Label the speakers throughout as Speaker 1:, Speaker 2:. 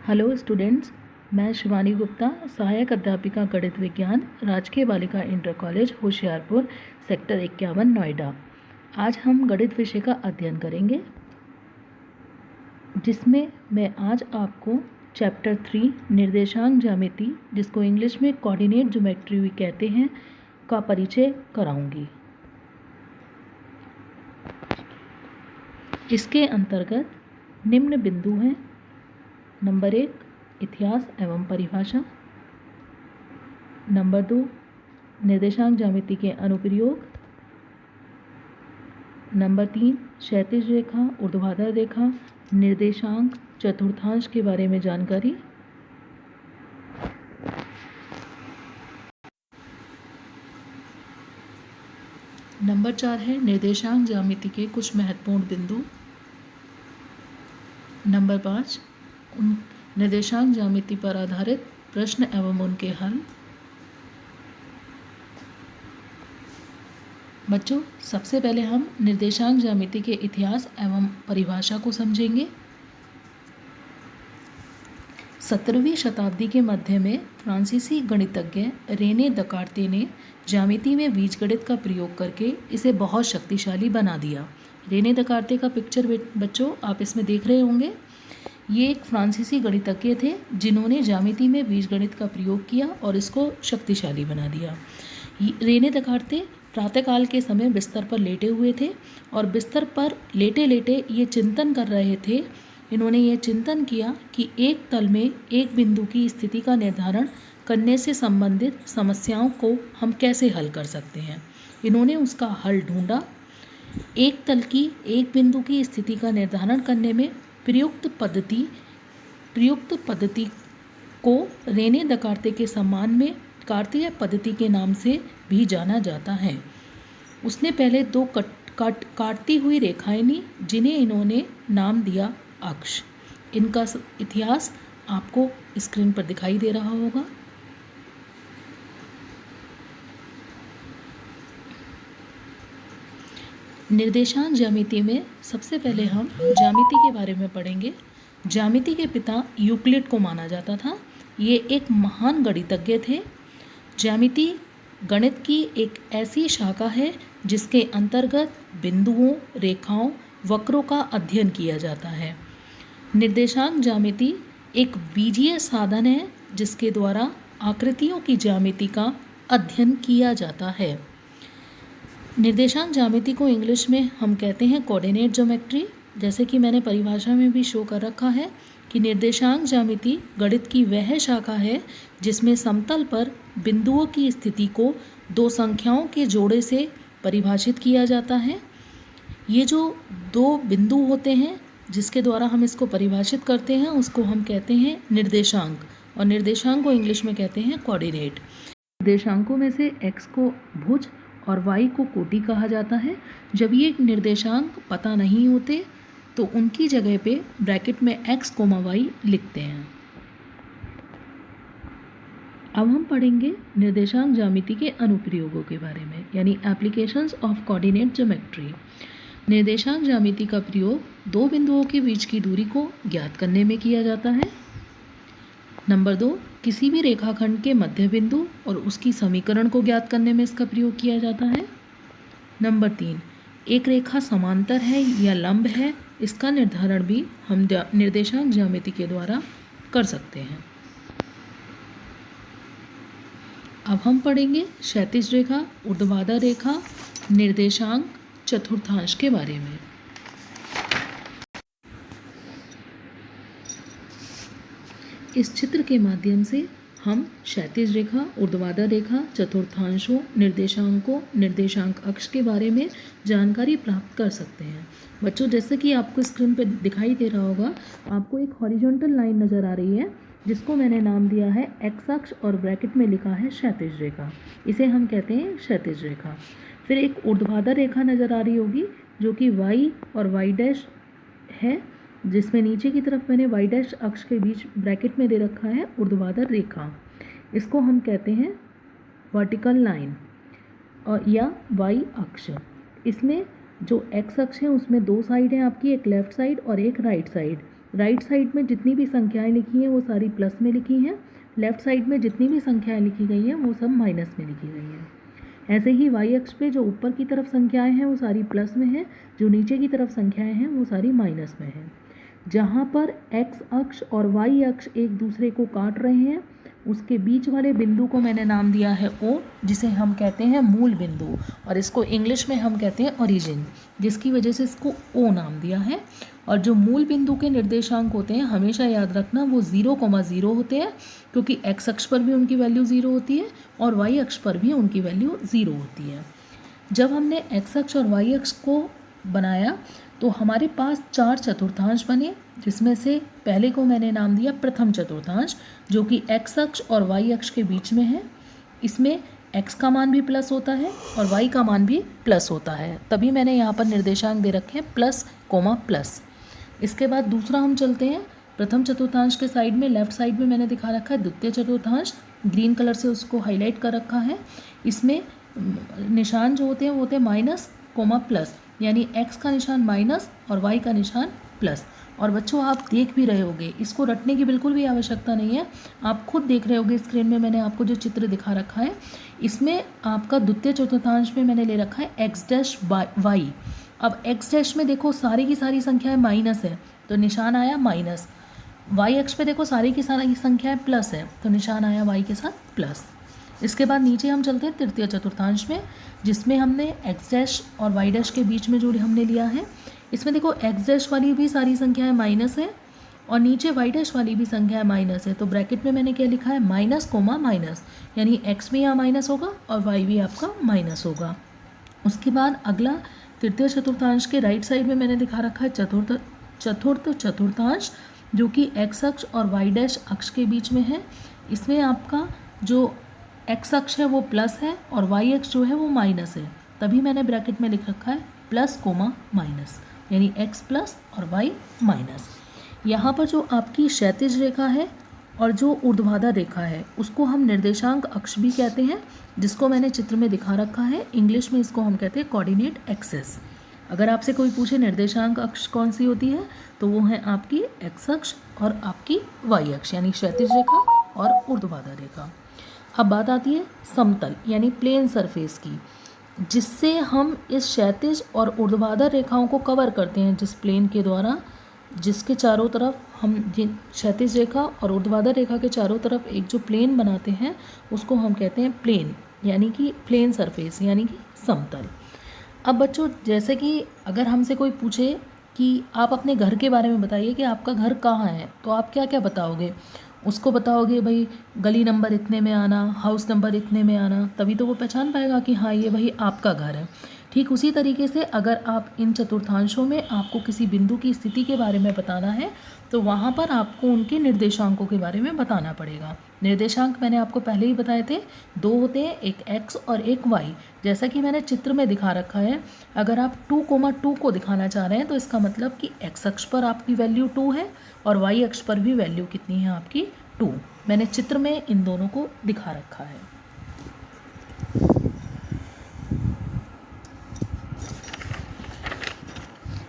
Speaker 1: Hello students, मैं शिवानी गुप्ता, सहायक अध्यापिका गणित विज्ञान, राजकीय बालिका inter college Hoshiarpur, sector 51 Noida. आज हम गणित विषय का अध्ययन करेंगे, जिसमें मैं आज आपको चैप्टर 3 निर्देशांक ज्यामिति, जिसको इंग्लिश में कोऑर्डिनेट ज्योमेट्री भी कहते हैं, का परिचय कराऊंगी। इसके अंतर्गत निम्न बिंदु हैं। नंबर 1, इतिहास एवं परिभाषा। नंबर 2, निर्देशांक ज्यामिति के अनुप्रयोग। नंबर 3, क्षैतिज रेखा, ऊर्ध्वाधर रेखा, निर्देशांक, चतुर्थांश के बारे में जानकारी। नंबर 4 है निर्देशांक ज्यामिति के कुछ महत्वपूर्ण बिंदु। नंबर 5, निर्देशांक ज्यामिति पर आधारित प्रश्न एवं उनके हल। बच्चों, सबसे पहले हम निर्देशांक ज्यामिति के इतिहास एवं परिभाषा को समझेंगे। 17वीं शताब्दी के मध्य में फ्रांसीसी गणितज्ञ रेने दकार्ते ने ज्यामिति में बीजगणित का प्रयोग करके इसे बहुत शक्तिशाली बना दिया। रेने दकार्ते का पिक्चर बच्चों आप इसमें देख रहे होंगे। ये एक फ्रांसीसी गणितज्ञ थे जिन्होंने ज्यामिति में बीजगणित का प्रयोग किया और इसको शक्तिशाली बना दिया। रेने दकार्ते प्रातःकाल के समय बिस्तर पर लेटे हुए थे और बिस्तर पर लेटे लेटे ये चिंतन कर रहे थे। इन्होंने ये चिंतन किया कि एक तल में एक बिंदु की स्थिति का निर्धारण करने से संबंधित समस्याओं को हम कैसे हल कर सकते हैं। इन्होंने उसका हल ढूंढा। एक तल की एक बिंदु की स्थिति का निर्धारण करने में प्रयुक्त पद्धति को रेने दकार्ते के सम्मान में कार्तीय पद्धति के नाम से भी जाना जाता है। उसने पहले दो काटती हुई रेखाएं ली, जिन्हें इन्होंने नाम दिया अक्ष। इनका इतिहास आपको स्क्रीन पर दिखाई दे रहा होगा। निर्देशांक ज्यामिति में सबसे पहले हम ज्यामिति के बारे में पढ़ेंगे। ज्यामिति के पिता यूक्लिड को माना जाता था। ये एक महान गणितज्ञ थे। ज्यामिति गणित की एक ऐसी शाखा है जिसके अंतर्गत बिंदुओं, रेखाओं, वक्रों का अध्ययन किया जाता है। निर्देशांक ज्यामिति एक बीजीय साधन है जिसके द्वारा आकृतियों की ज्यामिति का अध्ययन किया जाता है। निर्देशांक ज्यामिति को इंग्लिश में हम कहते हैं कोऑर्डिनेट ज्योमेट्री। जैसे कि मैंने परिभाषा में भी शो कर रखा है कि निर्देशांक ज्यामिति गणित की वह शाखा है जिसमें समतल पर बिंदुओं की स्थिति को दो संख्याओं के जोड़े से परिभाषित किया जाता है। ये जो दो बिंदु होते हैं जिसके द्वारा हम इसको परिभाषित करते हैं, उसको हम कहते हैं निर्देशांक, और निर्देशांक को इंग्लिश में कहते हैं कोऑर्डिनेट। निर्देशांकों में से x को भुज और y को कोटि कहा जाता है। जब ये निर्देशांक पता नहीं होते तो उनकी जगह पे ब्रैकेट में x, y लिखते हैं। अब हम पढ़ेंगे निर्देशांक ज्यामिति के अनुप्रयोगों के बारे में, यानी एप्लीकेशंस ऑफ कोऑर्डिनेट ज्योमेट्री। निर्देशांक ज्यामिति का प्रयोग दो बिंदुओं के बीच की दूरी को ज्ञात करने में किया जाता है। नंबर 2, किसी भी रेखाखंड के मध्य बिंदु और उसकी समीकरण को ज्ञात करने में इसका प्रयोग किया जाता है। नंबर 3, एक रेखा समांतर है या लंब है, इसका निर्धारण भी हम निर्देशांक ज्यामिति के द्वारा कर सकते हैं। अब हम पढ़ेंगे क्षैतिज रेखा, ऊर्ध्वाधर रेखा, निर्देशांक, चतुर्थांश के बारे में। इस चित्र के माध्यम से हम क्षैतिज रेखा, ऊर्ध्वाधर रेखा, चतुर्थांशों, निर्देशांकों, निर्देशांक अक्ष के बारे में जानकारी प्राप्त कर सकते हैं। बच्चों, जैसे कि आपको स्क्रीन पर दिखाई दे रहा होगा, आपको एक हॉरिजॉन्टल लाइन नज़र आ रही है जिसको मैंने नाम दिया है एक्स अक्ष और ब्रैकेट में लिखा है क्षैतिज रेखा। इसे हम कहते हैं क्षैतिज रेखा। फिर एक ऊर्ध्वाधर रेखा नज़र आ रही होगी जो कि y और y' है, जिसमें नीचे की तरफ मैंने y' अक्ष के बीच ब्रैकेट में दे रखा है ऊर्ध्वाधर रेखा। इसको हम कहते हैं वर्टिकल लाइन और या y अक्ष। इसमें जो x अक्ष है उसमें दो साइड हैं आपकी, एक लेफ़्ट साइड और एक राइट साइड। राइट साइड में जितनी भी संख्याएं लिखी हैं वो सारी प्लस में लिखी हैं, लेफ्ट साइड में जितनी भी संख्याएं लिखी गई हैं वो सब माइनस में लिखी गई हैं। ऐसे ही वाई अक्ष पे जो ऊपर की तरफ संख्याएं हैं वो सारी प्लस में हैं, जो नीचे की तरफ संख्याएं हैं वो सारी माइनस में हैं। जहाँ पर एक्स अक्ष और वाई अक्ष एक दूसरे को काट रहे हैं उसके बीच वाले बिंदु को मैंने नाम दिया है ओ, जिसे हम कहते हैं मूल बिंदु, और इसको इंग्लिश में हम कहते हैं ओरिजिन, जिसकी वजह से इसको ओ नाम दिया है। और जो मूल बिंदु के निर्देशांक होते हैं हमेशा याद रखना वो 0,0 होते हैं, क्योंकि एक्स अक्ष पर भी उनकी वैल्यू 0 होती है और वाई अक्ष पर भी उनकी वैल्यू 0 होती है। जब हमने एक्स अक्ष और वाई अक्ष को बनाया तो हमारे पास 4 चतुर्थांश बने, जिसमें से पहले को मैंने नाम दिया प्रथम चतुर्थांश, जो कि एक्स अक्ष और वाई अक्ष के बीच में है। इसमें एक्स का मान भी प्लस होता है और वाई का मान भी प्लस होता है, तभी मैंने यहाँ पर निर्देशांक दे रखे हैं प्लस कोमा प्लस। इसके बाद दूसरा हम चलते हैं, प्रथम चतुर्थांश के साइड में लेफ्ट साइड में मैंने दिखा रखा है द्वितीय चतुर्थांश, ग्रीन कलर से उसको हाईलाइट कर रखा है। इसमें निशान जो होते हैं वो होते हैं माइनस कोमा प्लस, यानी एक्स का निशान माइनस और वाई का निशान प्लस। और बच्चों आप देख भी रहे होंगे, इसको रटने की बिल्कुल भी आवश्यकता नहीं है, आप खुद देख रहे होंगे स्क्रीन में मैंने आपको जो चित्र दिखा रखा है। इसमें आपका द्वितीय चतुर्थांश में मैंने ले रखा है एक्स डैश वाई। अब एक्स डैश में देखो सारी की सारी संख्याएं माइनस है तो निशान आया माइनस, वाई अक्ष पे देखो सारी की सारी संख्याएं प्लस है तो निशान आया वाई के साथ प्लस। इसके बाद नीचे हम चलते हैं तृतीय चतुर्थांश में, जिसमें हमने एक्स डैश और वाई डैश के बीच में जो हमने लिया है। इसमें देखो एक्स डैश वाली भी सारी संख्याएं माइनस है और नीचे वाई डैश वाली भी संख्याएं माइनस है, तो ब्रैकेट में मैंने क्या लिखा है माइनस कोमा माइनस, यानी एक्स भी यहाँ माइनस होगा और वाई भी आपका माइनस होगा। उसके बाद अगला तृतीय चतुर्थांश के राइट साइड में मैंने दिखा रखा है चतुर्थ चतुर्थांश, जो कि एक्स अक्ष और वाई डैश अक्ष के बीच में है। इसमें आपका जो एक्स अक्ष है वो प्लस है और वाई अक्ष जो है वो माइनस है, तभी मैंने ब्रैकेट में लिख रखा है प्लस कोमा माइनस, यानी एक्स प्लस और वाई माइनस। यहाँ पर जो आपकी क्षैतिज रेखा है और जो ऊर्ध्वाधर रेखा है उसको हम निर्देशांक अक्ष भी कहते हैं, जिसको मैंने चित्र में दिखा रखा है। इंग्लिश में इसको हम कहते हैं कोऑर्डिनेट एक्सिस। अगर आपसे कोई पूछे निर्देशांक अक्ष कौन सी होती है तो वो है आपकी एक्स अक्ष और आपकी वाई अक्ष, यानी क्षैतिज रेखा और ऊर्ध्वाधर रेखा। अब बात आती है समतल यानी प्लेन सरफेस की, जिससे हम इस क्षैतिज और ऊर्ध्वाधर रेखाओं को कवर करते हैं, जिस प्लेन के द्वारा जिसके चारों तरफ हम जिन क्षैतिज रेखा और ऊर्ध्वाधर रेखा के चारों तरफ एक जो प्लेन बनाते हैं उसको हम कहते हैं प्लेन, यानी कि प्लेन सरफेस यानी कि समतल। अब बच्चों जैसे कि अगर हमसे कोई पूछे कि आप अपने घर के बारे में बताइए कि आपका घर कहाँ है, तो आप क्या क्या बताओगे? उसको बताओगे भाई गली नंबर इतने में आना, हाउस नंबर इतने में आना, तभी तो वो पहचान पाएगा कि हाँ ये भाई आपका घर है। ठीक उसी तरीके से अगर आप इन चतुर्थांशों में आपको किसी बिंदु की स्थिति के बारे में बताना है तो वहाँ पर आपको उनके निर्देशांकों के बारे में बताना पड़ेगा। निर्देशांक मैंने आपको पहले ही बताए थे, 2 होते हैं, एक एक्स और एक वाई। जैसा कि मैंने चित्र में दिखा रखा है, अगर आप 2,2 को दिखाना चाह रहे हैं तो इसका मतलब कि एक्स अक्ष पर आपकी वैल्यू 2 है और वाई अक्ष पर भी वैल्यू कितनी है आपकी 2। मैंने चित्र में इन दोनों को दिखा रखा है।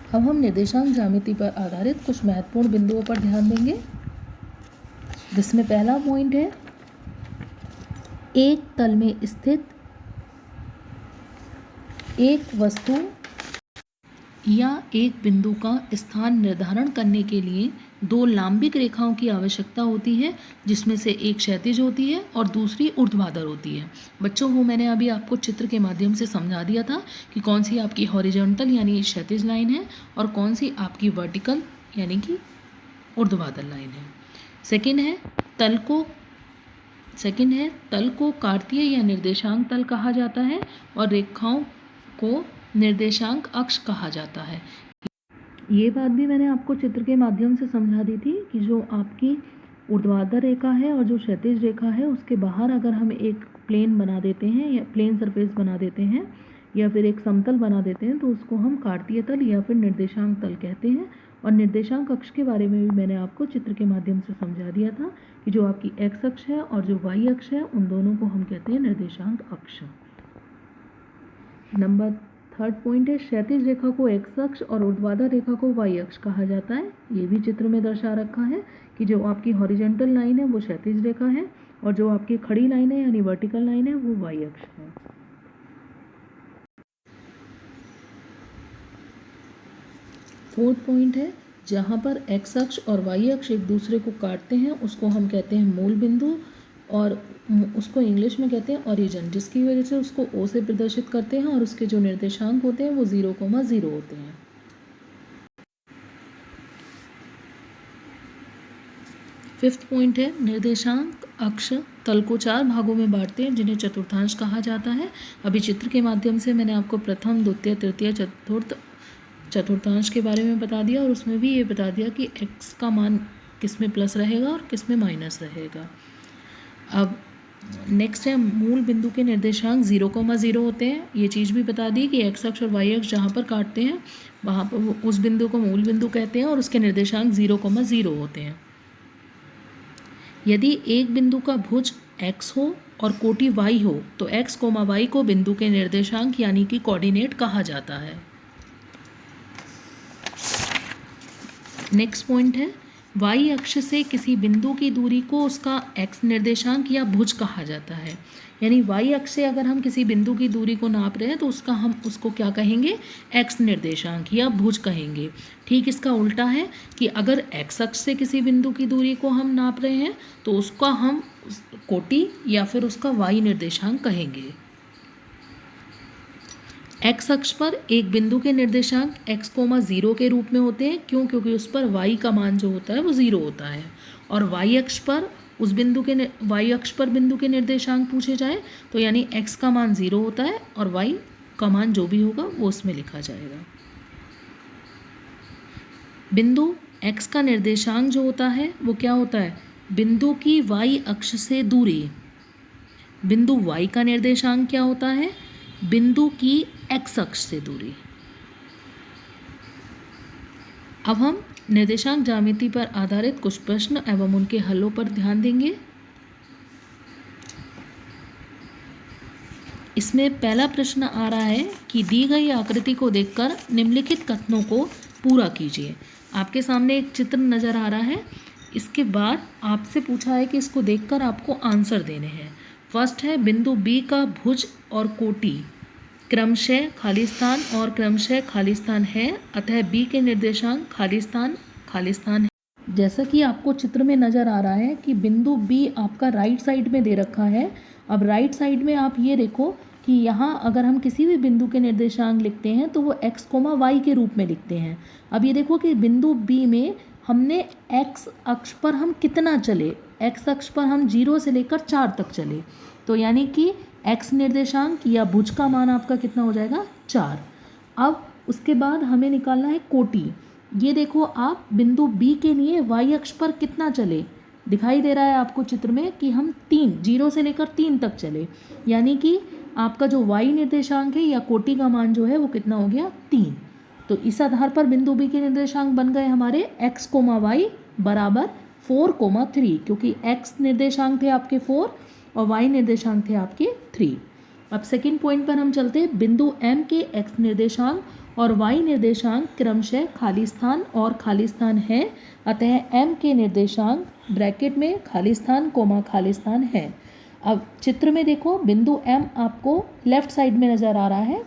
Speaker 1: अब हम निर्देशांक ज्यामिति पर आधारित कुछ महत्वपूर्ण बिंदुओं पर ध्यान देंगे, जिसमें पहला पॉइंट है एक तल में स्थित एक वस्तु या एक बिंदु का स्थान निर्धारण करने के लिए 2 लांबिक रेखाओं की आवश्यकता होती है, जिसमें से एक क्षैतिज होती है और दूसरी ऊर्ध्वाधर होती है। बच्चों वो मैंने अभी आपको चित्र के माध्यम से समझा दिया था कि कौन सी आपकी हॉरिजॉन्टल यानी क्षैतिज लाइन है और कौन सी आपकी वर्टिकल यानी कि ऊर्ध्वाधर लाइन है। सेकंड है तल को कार्तीय या निर्देशांक तल कहा जाता है और रेखाओं को निर्देशांक अक्ष कहा जाता है। ये बात भी मैंने आपको चित्र के माध्यम से समझा दी थी कि जो आपकी ऊर्ध्वाधर रेखा है और जो क्षैतिज रेखा है उसके बाहर अगर हम एक प्लेन बना देते हैं या प्लेन सरफेस बना देते हैं या फिर एक समतल बना देते हैं तो उसको हम कार्तीय तल या फिर निर्देशांक तल कहते हैं। और निर्देशांक अक्ष के बारे में भी मैंने आपको चित्र के माध्यम से समझा दिया था कि जो आपकी एक्स अक्ष है और जो वाई अक्ष है उन दोनों को हम कहते हैं निर्देशांक अक्ष। नंबर थर्ड पॉइंट है क्षैतिज रेखा को एक्स अक्ष और ऊर्ध्वाधर रेखा को वाई अक्ष कहा जाता है। ये भी चित्र में दर्शा रखा है कि जो आपकी हॉरिजॉन्टल लाइन है वो क्षैतिज रेखा है और जो आपकी खड़ी लाइन है यानी वर्टिकल लाइन है वो वाई अक्ष है। फोर्थ पॉइंट है जहाँ पर एक्स अक्ष और वाई अक्ष एक दूसरे को काटते हैं उसको हम कहते हैं मूल बिंदु और उसको इंग्लिश में कहते हैं ओरिजिन, जिसकी वजह से उसको ओ से प्रदर्शित करते हैं और उसके जो निर्देशांक होते हैं वो 0,0 होते हैं। फिफ्थ पॉइंट है निर्देशांक अक्ष तल को 4 भागों में बांटते हैं जिन्हें चतुर्थांश कहा जाता है। अभी चित्र के माध्यम से मैंने आपको प्रथम, द्वितीय, तृतीय, चतुर्थांश के बारे में बता दिया और उसमें भी ये बता दिया कि x का मान किस में प्लस रहेगा और किस में माइनस रहेगा। अब नेक्स्ट है मूल बिंदु के निर्देशांक 0,0 होते हैं। ये चीज़ भी बता दी कि x अक्ष और y अक्ष जहाँ पर काटते हैं वहाँ पर उस बिंदु को मूल बिंदु कहते हैं और उसके निर्देशांक 0,0 होते हैं। यदि एक बिंदु का भुज x हो और कोटि y हो तो x, y को बिंदु के निर्देशांक यानी कि कोऑर्डिनेट कहा जाता है। नेक्स्ट पॉइंट है y अक्ष से किसी बिंदु की दूरी को उसका x निर्देशांक या भुज कहा जाता है। यानी y अक्ष से अगर हम किसी बिंदु की दूरी को नाप रहे हैं तो हम उसको क्या कहेंगे, x निर्देशांक या भुज कहेंगे। ठीक इसका उल्टा है कि अगर x अक्ष से किसी बिंदु की दूरी को हम नाप रहे हैं तो उसका हम कोटि या फिर उसका y निर्देशांक कहेंगे। x अक्ष पर एक बिंदु के निर्देशांक x, 0 के रूप में होते हैं। क्यों? क्योंकि उस पर y का मान जो होता है वो 0 होता है। और y अक्ष पर बिंदु के निर्देशांक पूछे जाए तो यानी x का मान 0 होता है और y का मान जो भी होगा वो उसमें लिखा जाएगा। बिंदु x का निर्देशांक जो होता है वो क्या होता है, बिंदु की y अक्ष से दूरी। बिंदु y का निर्देशांक क्या होता है, बिंदु की x अक्ष से दूरी। अब हम निर्देशांक ज्यामिति पर आधारित कुछ प्रश्न एवं उनके हलों पर ध्यान देंगे। इसमें पहला प्रश्न आ रहा है कि दी गई आकृति को देखकर निम्नलिखित कथनों को पूरा कीजिए। आपके सामने एक चित्र नज़र आ रहा है। इसके बाद आपसे पूछा है कि इसको देखकर आपको आंसर देने हैं। फर्स्ट है बिंदु B का भुज और कोटि क्रमशः खाली स्थान और क्रमशः खाली स्थान है, अतः B के निर्देशांक खाली स्थान है। जैसा कि आपको चित्र में नज़र आ रहा है कि बिंदु B आपका राइट साइड में दे रखा है। अब राइट साइड में आप ये देखो कि यहाँ अगर हम किसी भी बिंदु के निर्देशांक लिखते हैं तो वो x, y के रूप में लिखते हैं। अब ये देखो कि बिंदु B में हमने x अक्ष पर हम कितना चले, x अक्ष पर हम 0 से लेकर 4 तक चले, तो यानी कि x निर्देशांक या भुज का मान आपका कितना हो जाएगा, 4। अब उसके बाद हमें निकालना है कोटि। ये देखो आप बिंदु B के लिए y अक्ष पर कितना चले, दिखाई दे रहा है आपको चित्र में कि हम 0 से लेकर 3 तक चले, यानी कि आपका जो y निर्देशांक है या कोटि का मान जो है वो कितना हो गया, 3। तो इस आधार पर बिंदु B के निर्देशांक बन गए हमारे x, y बराबर 4, 3, क्योंकि x निर्देशांक थे आपके 4 और y निर्देशांक थे आपके 3। अब सेकंड पॉइंट पर हम चलते हैं। बिंदु M के x निर्देशांक और y निर्देशांक क्रमशः खाली स्थान और खाली स्थान है, अतः M के निर्देशांक ब्रैकेट में खाली स्थान खाली स्थान है। अब चित्र में देखो बिंदु M आपको लेफ्ट साइड में नज़र आ रहा है।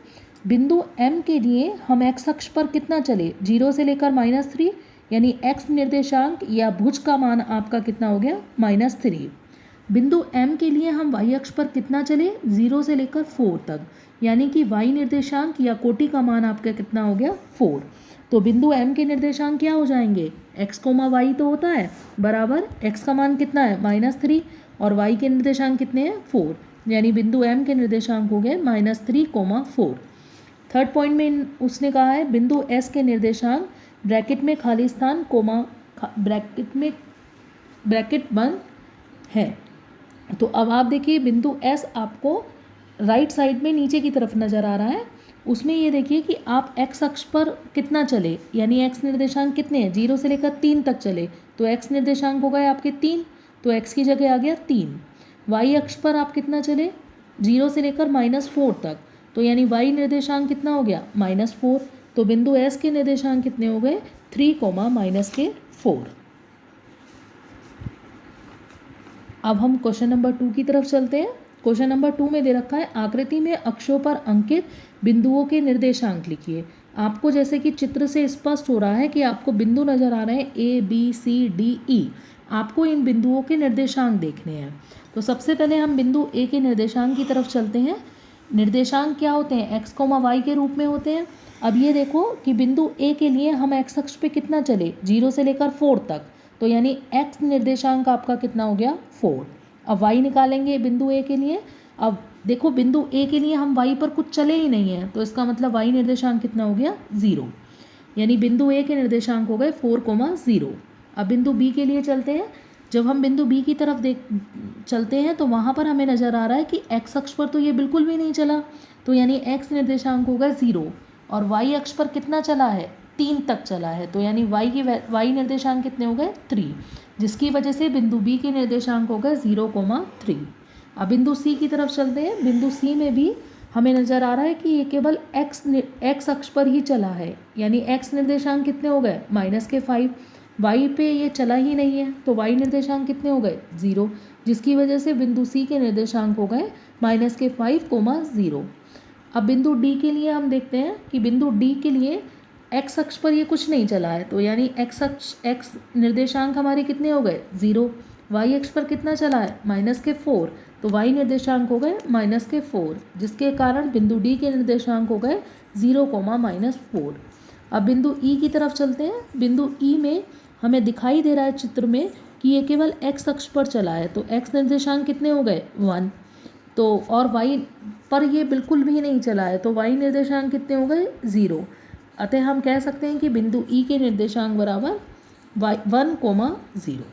Speaker 1: बिंदु M के लिए हम x अक्ष पर कितना चले, 0 से लेकर -3, यानी x निर्देशांक या भुज का मान आपका कितना हो गया, -3। बिंदु M के लिए हम y अक्ष पर कितना चले, 0 से लेकर 4 तक, यानी कि y निर्देशांक या कोटि का मान आपका कितना हो गया, 4। तो बिंदु M के निर्देशांक क्या हो जाएंगे, x, y तो होता है बराबर x का मान कितना है, -3 और y के निर्देशांक कितने हैं, 4, यानी बिंदु M के निर्देशांक हो गए -3, 4। थर्ड पॉइंट में उसने कहा है बिंदु S के निर्देशांक ब्रैकेट में खाली स्थान ब्रैकेट बंद है। तो अब आप देखिए बिंदु S आपको राइट साइड में नीचे की तरफ नज़र आ रहा है। उसमें ये देखिए कि आप x अक्ष पर कितना चले, यानी x निर्देशांक कितने हैं, 0 से लेकर 3 तक चले, तो x निर्देशांक हो गए आपके 3, तो x की जगह आ गया 3। y अक्ष पर आप कितना चले, 0 से लेकर -4 तक, तो यानी y निर्देशांक कितना हो गया -4। तो बिंदु S के निर्देशांक कितने हो गए 3, -4। अब हम क्वेश्चन नंबर 2 की तरफ चलते हैं। क्वेश्चन नंबर 2 में दे रखा है आकृति में अक्षों पर अंकित बिंदुओं के निर्देशांक लिखिए। आपको जैसे कि चित्र से स्पष्ट हो रहा है कि आपको बिंदु नजर आ रहे हैं ABCDE। आपको इन बिंदुओं के निर्देशांक देखने हैं। तो सबसे पहले हम बिंदु A के निर्देशांक की तरफ चलते हैं। निर्देशांक क्या होते हैं x, y के रूप में होते हैं। अब ये देखो कि बिंदु A के लिए हम x अक्ष पे कितना चले 0 से लेकर 4 तक, तो यानी x निर्देशांक आपका कितना हो गया 4। अब y निकालेंगे बिंदु A के लिए। अब देखो बिंदु A के लिए हम y पर कुछ चले ही नहीं हैं, तो इसका मतलब y निर्देशांक कितना हो गया 0, यानी बिंदु A के निर्देशांक हो गए 4, 0। अब बिंदु B के लिए चलते हैं। जब हम बिंदु B की तरफ चलते हैं तो वहाँ पर हमें नज़र आ रहा है कि x अक्ष पर तो ये बिल्कुल भी नहीं चला, तो यानी x निर्देशांक होगा 0, और y अक्ष पर कितना चला है 3 तक चला है, तो यानी y निर्देशांक कितने हो गए 3, जिसकी वजह से बिंदु B के निर्देशांक हो गए 0, 3। अब बिंदु C की तरफ चलते हैं। बिंदु C में भी हमें नज़र आ रहा है कि ये केवल x अक्ष पर ही चला है, यानी x निर्देशांक कितने हो गए -5। y पे ये चला ही नहीं है, तो y निर्देशांक कितने हो गए 0, जिसकी वजह से बिंदु C के निर्देशांक हो गए -5, 0। अब बिंदु D के लिए हम देखते हैं कि बिंदु D के लिए x अक्ष पर ये कुछ नहीं चला है, तो यानी x निर्देशांक हमारे कितने हो गए 0। y अक्ष पर कितना चला है -4, तो y निर्देशांक हो गए -4, जिसके कारण बिंदु D के निर्देशांक हो गए 0, -4। अब बिंदु E की तरफ चलते हैं। बिंदु E में हमें दिखाई दे रहा है चित्र में कि ये केवल x अक्ष पर चला है, तो x निर्देशांक कितने हो गए 1, तो और y पर ये बिल्कुल भी नहीं चला है, तो y निर्देशांक कितने हो गए 0। अतः हम कह सकते हैं कि बिंदु E के निर्देशांक बराबर 1, 0।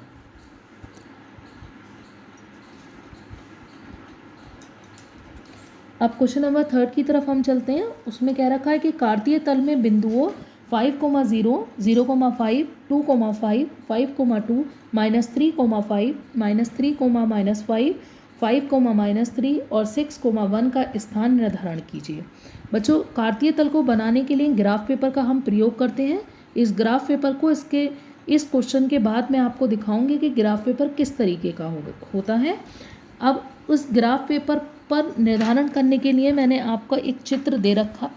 Speaker 1: अब क्वेश्चन नंबर 3 की तरफ हम चलते हैं। उसमें कह रखा है कि कार्तीय तल में बिंदुओं 5, 0, 0, 5, 2, 5, 5, 2, -3, 5, -3, -5, 5, -3 और 6, 1 का स्थान निर्धारण कीजिए। बच्चों, कार्तीय तल को बनाने के लिए ग्राफ पेपर का हम प्रयोग करते हैं। इस ग्राफ पेपर को इस क्वेश्चन के बाद मैं आपको दिखाऊंगी कि ग्राफ पेपर किस तरीके का होता है। अब उस ग्राफ पेपर पर निर्धारण करने के लिए मैंने आपको एक चित्र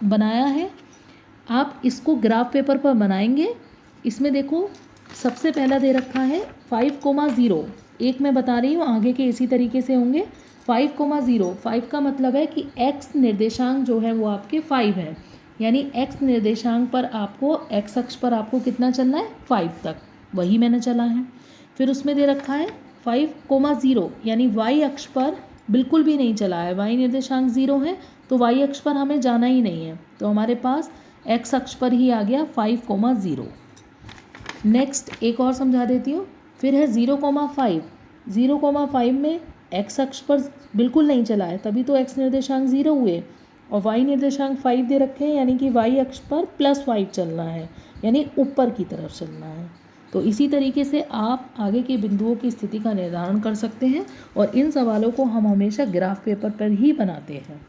Speaker 1: बनाया है। आप इसको ग्राफ पेपर पर बनाएंगे। इसमें देखो सबसे पहला दे रखा है 5, 0। एक मैं बता रही हूँ, आगे के इसी तरीके से होंगे। 5, 0, 5 का मतलब है कि x निर्देशांक जो है वो आपके 5 है, यानी x निर्देशांक पर आपको x अक्ष पर आपको कितना चलना है 5 तक, वही मैंने चला है। फिर उसमें दे रखा है 5, 0, यानी y अक्ष पर बिल्कुल भी नहीं चला है, y निर्देशांक 0 है, तो y अक्ष पर हमें जाना ही नहीं है, तो हमारे पास x अक्ष पर ही आ गया 5, 0। नेक्स्ट एक और समझा देती हूँ। फिर है 0, 5, 0, 5 में x अक्ष पर बिल्कुल नहीं चला है, तभी तो x निर्देशांक 0 हुए, और y निर्देशांक 5 दे रखे हैं, यानी कि y अक्ष पर +5 चलना है, यानी ऊपर की तरफ चलना है। तो इसी तरीके से आप आगे के बिंदुओं की स्थिति का निर्धारण कर सकते हैं, और इन सवालों को हम हमेशा ग्राफ पेपर पर ही बनाते हैं।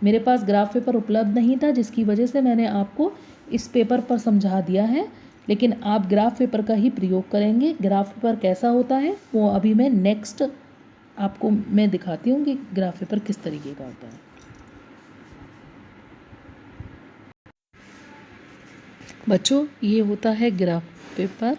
Speaker 1: मेरे पास ग्राफ पेपर उपलब्ध नहीं था, जिसकी वजह से मैंने आपको इस पेपर पर समझा दिया है, लेकिन आप ग्राफ पेपर का ही प्रयोग करेंगे। ग्राफ पेपर कैसा होता है वो अभी मैं नेक्स्ट आपको मैं दिखाती हूँ कि ग्राफ पेपर किस तरीके का होता है। बच्चों, ये होता है ग्राफ पेपर।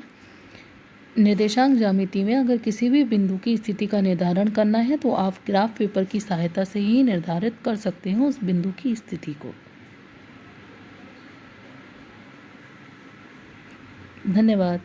Speaker 1: निर्देशांक ज्यामिति में अगर किसी भी बिंदु की स्थिति का निर्धारण करना है तो आप ग्राफ पेपर की सहायता से ही निर्धारित कर सकते हैं उस बिंदु की स्थिति को। धन्यवाद।